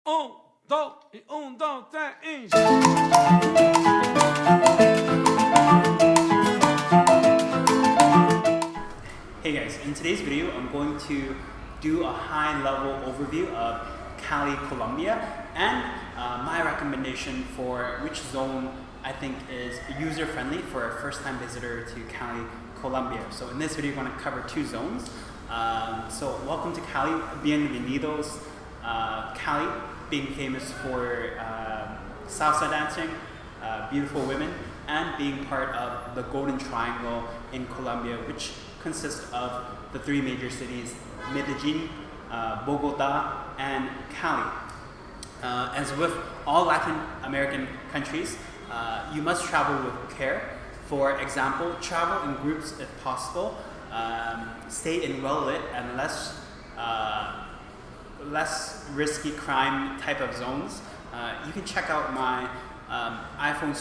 Un, dos, y un, dos, tres, y... Hey guys, in today's video I'm going to do a high-level overview of Cali, Colombia, and my recommendation for which zone I think is user-friendly for a first-time visitor to Cali, Colombia. So in this video I'm going to cover two zones. So welcome to Cali, bienvenidos. Cali being famous for salsa dancing, beautiful women, and being part of the Golden Triangle in Colombia, which consists of the three major cities, Medellin, Bogota, and Cali. As with all Latin American countries, you must travel with care. For example, travel in groups if possible, stay in well-lit and less risky crime type of zones. You can check out my iPhone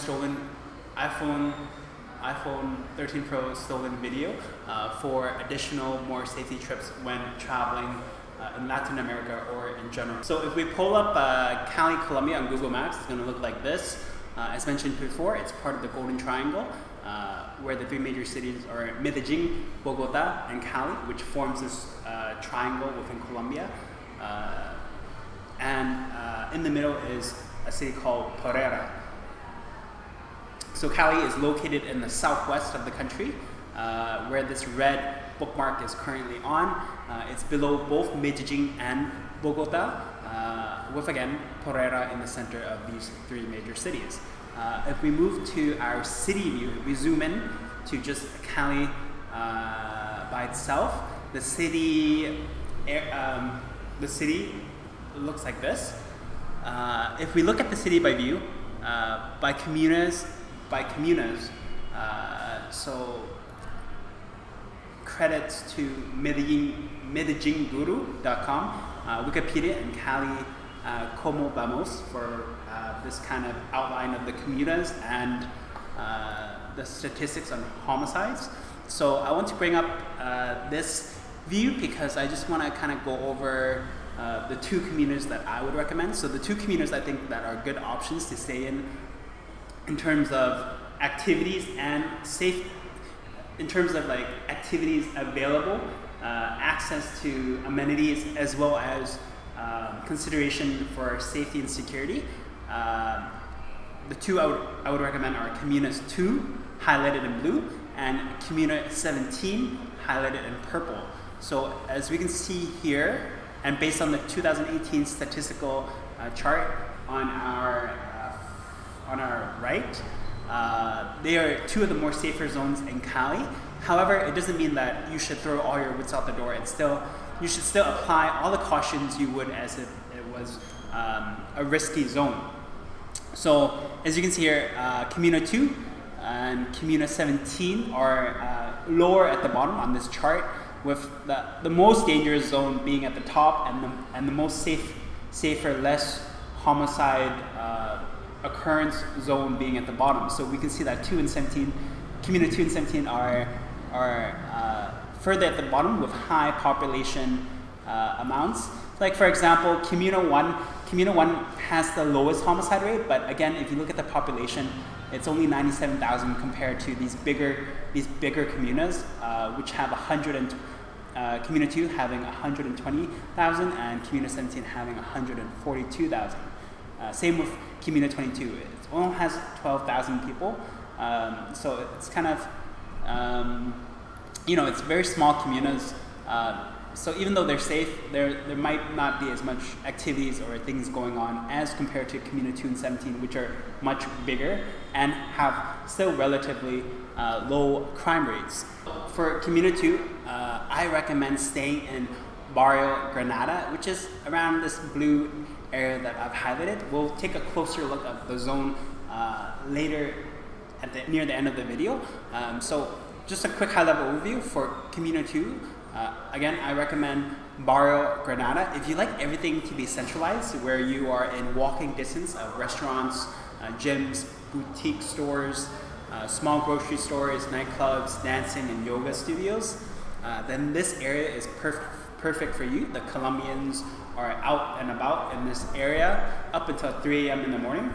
13 Pro stolen video for additional more safety trips when traveling in Latin America or in general. So if we pull up Cali, Colombia on Google Maps, it's going to look like this. As mentioned before, it's part of the Golden Triangle, where the three major cities are Medellin, Bogota, and Cali, which forms this triangle within Colombia. In the middle is a city called Pereira. So Cali is located in the southwest of the country, where this red bookmark is currently on. It's below both Medellin and Bogota, with again Pereira in the center of these three major cities. If we move to our city view, if we zoom in to just Cali by itself, the city looks like this. If we look at the city by view, by communas, so credits to medellinguru.com, Wikipedia, and Cali, como vamos, for this kind of outline of the communas and the statistics on homicides. So I want to bring up this view because I just want to kind of go over the two communas that I would recommend. So the two communas I think that are good options to stay in terms of activities and safe, in terms of like activities available, access to amenities, as well as consideration for safety and security. The two I would recommend are Communas 2, highlighted in blue, and Communa 17, highlighted in purple. So as we can see here, and based on the 2018 statistical chart on our right, they are two of the more safer zones in Cali. However, it doesn't mean that you should throw all your wits out the door. You should still apply all the cautions you would as if it was a risky zone. So as you can see here, Communa 2 and Communa 17 are lower at the bottom on this chart, with the most dangerous zone being at the top and the most safer, less homicide occurrence zone being at the bottom. So we can see that Communa 2 and 17 are further at the bottom with high population amounts. Like for example, Communa 1 has the lowest homicide rate, but again, if you look at the population, it's only 97,000 compared to these bigger communas, which have Communa 2 having 120,000 and Communa 17 having 142,000. Same with Communa 22. It only has 12,000 people, so it's kind of, it's very small communas. So even though they're safe, there might not be as much activities or things going on as compared to Communa 2 and 17, which are much bigger and have still relatively low crime rates. For Communa 2, I recommend staying in Barrio Granada, which is around this blue area that I've highlighted. We'll take a closer look at the zone later near the end of the video. So just a quick high-level overview for Communa 2. Again, I recommend Barrio Granada. If you like everything to be centralized, where you are in walking distance of restaurants, gyms, boutique stores, small grocery stores, nightclubs, dancing, and yoga studios, then this area is perfect for you. The Colombians are out and about in this area up until 3 a.m. in the morning.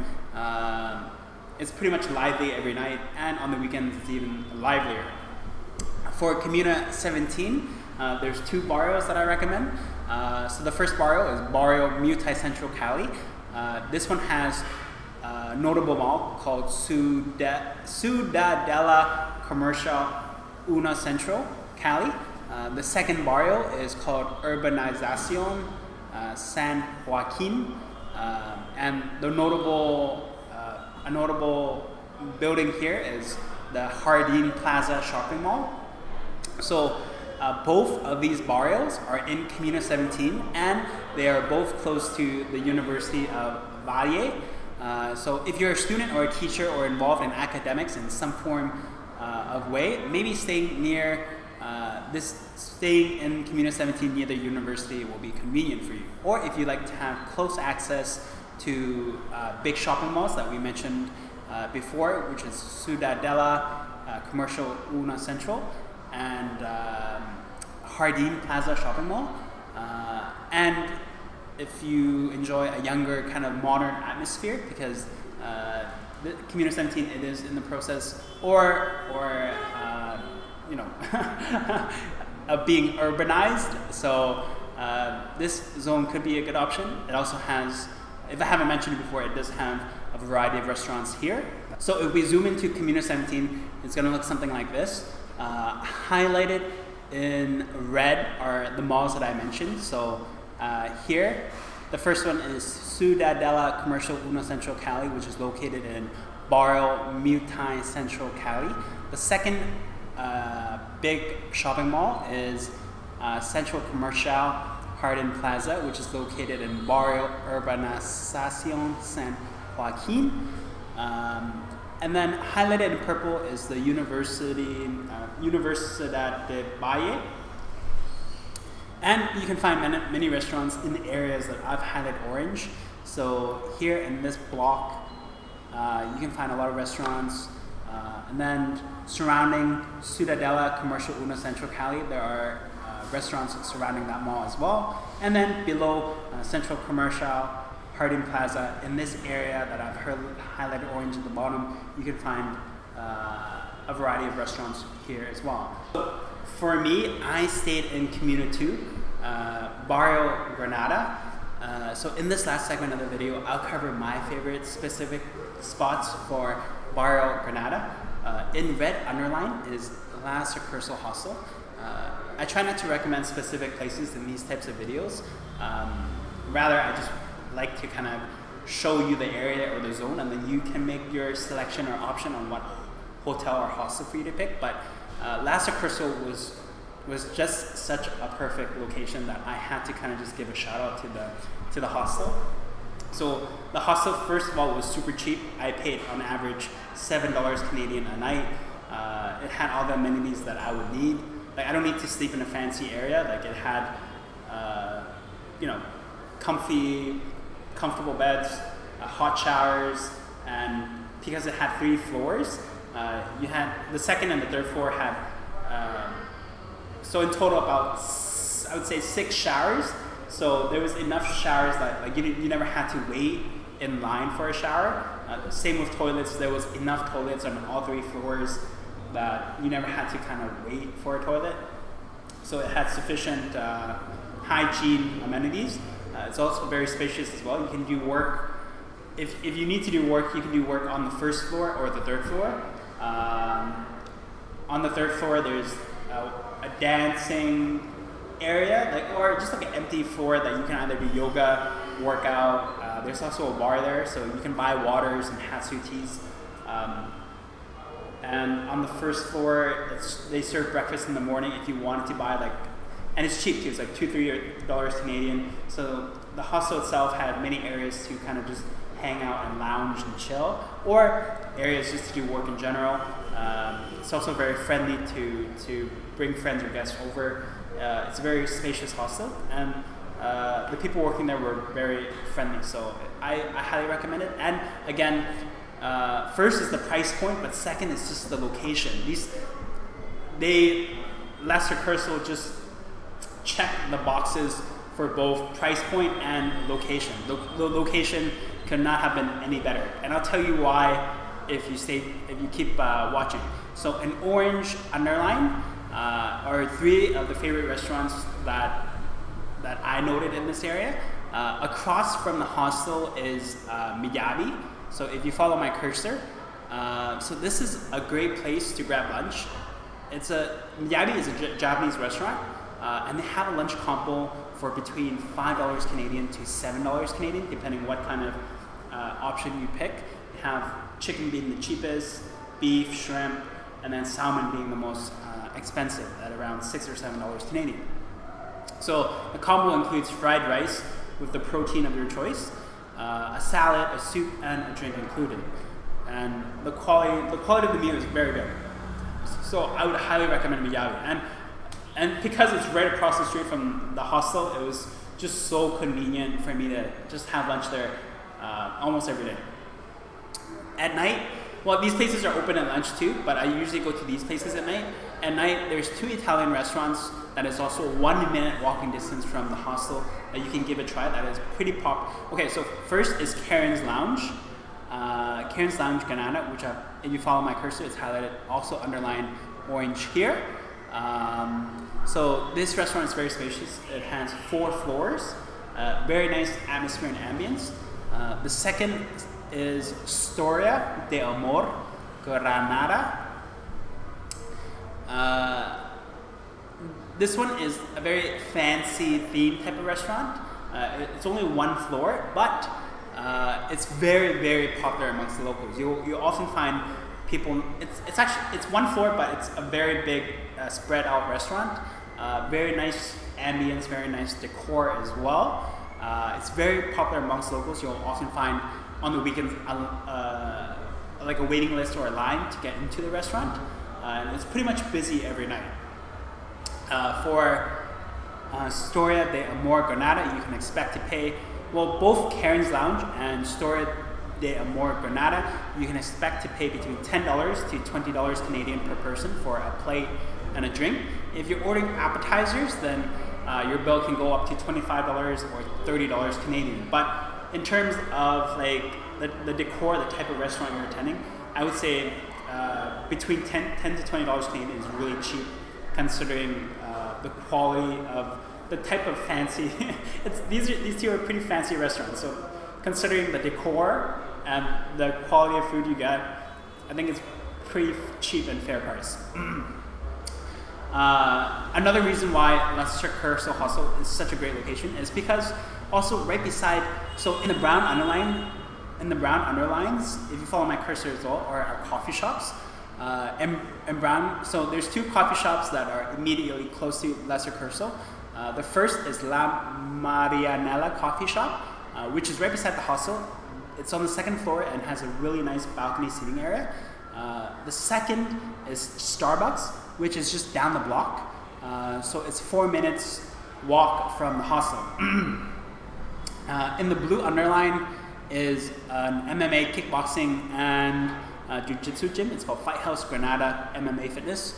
It's pretty much lively every night, and on the weekends it's even livelier. For Communa 17, there's 2 barrios that I recommend. So the first barrio is Barrio Multi-Central Cali. This one has a notable mall called Ciudadela Comercial Una Central Cali. The second barrio is called Urbanización San Joaquin, and a notable building here is the Jardín Plaza shopping mall. So both of these barrios are in Comuna 17, and they are both close to the University of Valle. So if you're a student or a teacher or involved in academics in some form of way, maybe staying in Comuna 17 near the university will be convenient for you. Or if you like to have close access to big shopping malls that we mentioned before, which is Ciudadela Commercial Una Central and Jardín Plaza shopping mall. And if you enjoy a younger kind of modern atmosphere, because the Comuna 17 it is in the process or of being urbanized, so this zone could be a good option. It also has, if I haven't mentioned it before, it does have a variety of restaurants here. So if we zoom into Comuna 17, it's going to look something like this. Highlighted in red are the malls that I mentioned. So here, the first one is Ciudadela Commercial Una Central Cali, which is located in Barrio Multi-Central Cali. The second big shopping mall is Central Comercial Jardín Plaza, which is located in Barrio Urbanización San Joaquin. And then highlighted in purple is the Universidad de Valle. And you can find many restaurants in the areas that I've highlighted orange. So here in this block, you can find a lot of restaurants. And then surrounding Ciudadela Commercial Una Central Cali, there are restaurants surrounding that mall as well. And then below Central Commercial Jardín Plaza, in this area that I've highlighted orange at the bottom, you can find a variety of restaurants here as well. For me, I stayed in Comuna 2, Barrio Granada. So in this last segment of the video, I'll cover my favorite specific spots for Barrio Granada. In red underline is La Sucursal Hostel. I try not to recommend specific places in these types of videos. Rather, I just like to kind of show you the area or the zone, and then you can make your selection or option on what hotel or hostel for you to pick. But La Sucursal was just such a perfect location that I had to kind of just give a shout out to the hostel. So the hostel, first of all, was super cheap. I paid on average $7 Canadian a night. It had all the amenities that I would need. Like, I don't need to sleep in a fancy area. Like, it had, comfortable beds, hot showers, and because it had 3 floors, you had the second and the third floor had, so in total about, I would say 6 showers. So there was enough showers that like you never had to wait in line for a shower. Same with toilets. There was enough toilets on all 3 floors that you never had to kind of wait for a toilet. So it had sufficient hygiene amenities. It's also very spacious as well. You can do work, if you need to do work, you can do work on the first floor or the third floor. On the third floor, there's a dancing area, or just like an empty floor that you can either do yoga, workout. There's also a bar there, so you can buy waters and hatsu teas. And on the first floor, they serve breakfast in the morning if you wanted to buy and it's cheap too. It's like $2-3 Canadian. So the hostel itself had many areas to kind of just hang out and lounge and chill, or areas just to do work in general. It's also very friendly to bring friends or guests over. It's a very spacious hostel, and the people working there were very friendly, so I highly recommend it. And again, first is the price point, but second is just the location. La Sucursal just check the boxes for both price point and location. The location could not have been any better, and I'll tell you why if you keep watching. So an orange underline are 3 of the favorite restaurants that I noted in this area. Across from the hostel is Miyabi. So if you follow my cursor, so this is a great place to grab lunch. Miyabi is a Japanese restaurant, and they have a lunch combo for between $5 Canadian to $7 Canadian, depending what kind of option you pick. They have chicken being the cheapest, beef, shrimp, and then salmon being the most expensive at around $6 or $7 Canadian. So the combo includes fried rice with the protein of your choice, a salad, a soup, and a drink included. And the quality of the meal is very good. So I would highly recommend Miyabi. And because it's right across the street from the hostel, it was just so convenient for me to just have lunch there almost every day. At night, well, these places are open at lunch too, but I usually go to these places at night. At night, there's 2 Italian restaurants that is also 1 minute walking distance from the hostel that you can give a try. That is pretty pop. Okay, so first is Karen's Lounge. Karen's Lounge Granada, which if you follow my cursor, it's highlighted, also underlined orange here. So this restaurant is very spacious. It has 4 floors, very nice atmosphere and ambience. The second is Storia de Amor Granada. This one is a very fancy theme type of restaurant. It's only 1 floor, but it's very, very popular amongst the locals. You often find people. It's 1 floor, but it's a very big spread out restaurant. Very nice ambience, very nice decor as well. It's very popular amongst locals. You'll often find on the weekends like a waiting list or a line to get into the restaurant. And it's pretty much busy every night. For Storia de Amor Granada, you can expect to pay, well, both Karen's Lounge and Storia de Amor Granada, you can expect to pay between $10 to $20 Canadian per person for a plate and a drink. If you're ordering appetizers, then your bill can go up to $25 or $30 Canadian. But in terms of like the decor, the type of restaurant you're attending, I would say between $10 to $20 Canadian is really cheap, considering the quality of the type of fancy. These 2 are pretty fancy restaurants. So considering the decor and the quality of food you get, I think it's pretty cheap and fair price. Another reason why Leicester Curso Hostel is such a great location is because also right beside, so in the brown underlines, if you follow my cursor as well, are coffee shops. And brown, so there's 2 coffee shops that are immediately close to Leicester Curso. The first is La Marianella Coffee Shop, which is right beside the hostel. It's on the 2nd floor and has a really nice balcony seating area. The second is Starbucks, which is just down the block. So it's 4 minutes walk from the hostel. In the blue underline is an MMA, kickboxing, and jiu-jitsu gym. It's called Fight House Granada MMA Fitness.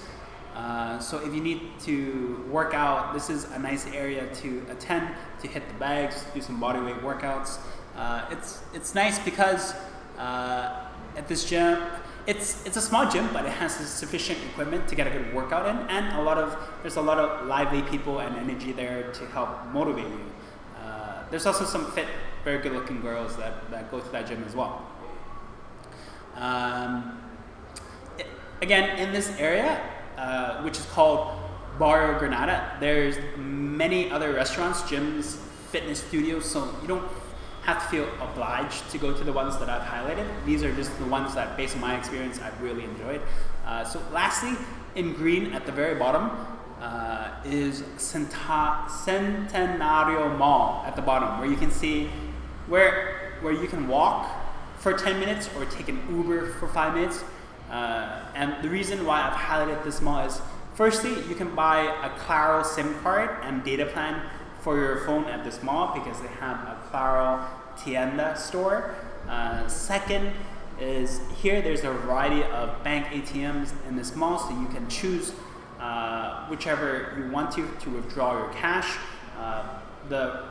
So if you need to work out, this is a nice area to attend, to hit the bags, do some bodyweight workouts. It's nice because at this gym, it's a small gym, but it has sufficient equipment to get a good workout in, and there's a lot of lively people and energy there to help motivate you. There's also some fit, very good-looking girls that go to that gym as well. Again, in this area, which is called Barrio Granada, there's many other restaurants, gyms, fitness studios, so you don't have to feel obliged to go to the ones that I've highlighted. These are just the ones that, based on my experience, I've really enjoyed. So lastly, in green at the very bottom, is Centenario Mall at the bottom, where you can see where you can walk for 10 minutes or take an Uber for 5 minutes. And the reason why I've highlighted this mall is, firstly, you can buy a Claro SIM card and data plan for your phone at this mall because they have a Claro Tienda store. Second is here there's a variety of bank ATMs in this mall, so you can choose whichever you want to withdraw your cash. the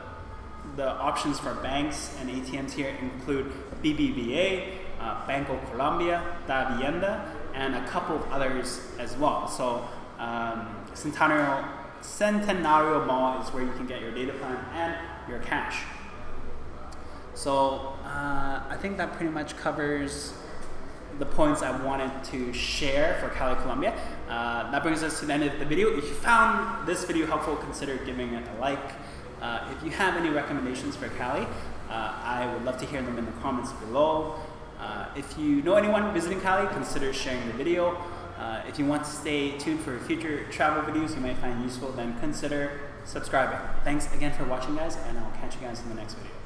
options for banks and ATMs here include BBVA, Banco Colombia, Davivienda, and a couple of others as well. So Centenario Mall is where you can get your data plan and your cash. So I think that pretty much covers the points I wanted to share for Cali, Colombia. That brings us to the end of the video. If you found this video helpful, consider giving it a like. If you have any recommendations for Cali, I would love to hear them in the comments below. If you know anyone visiting Cali, consider sharing the video. If you want to stay tuned for future travel videos you might find useful, then consider subscribing. Thanks again for watching, guys, and I'll catch you guys in the next video.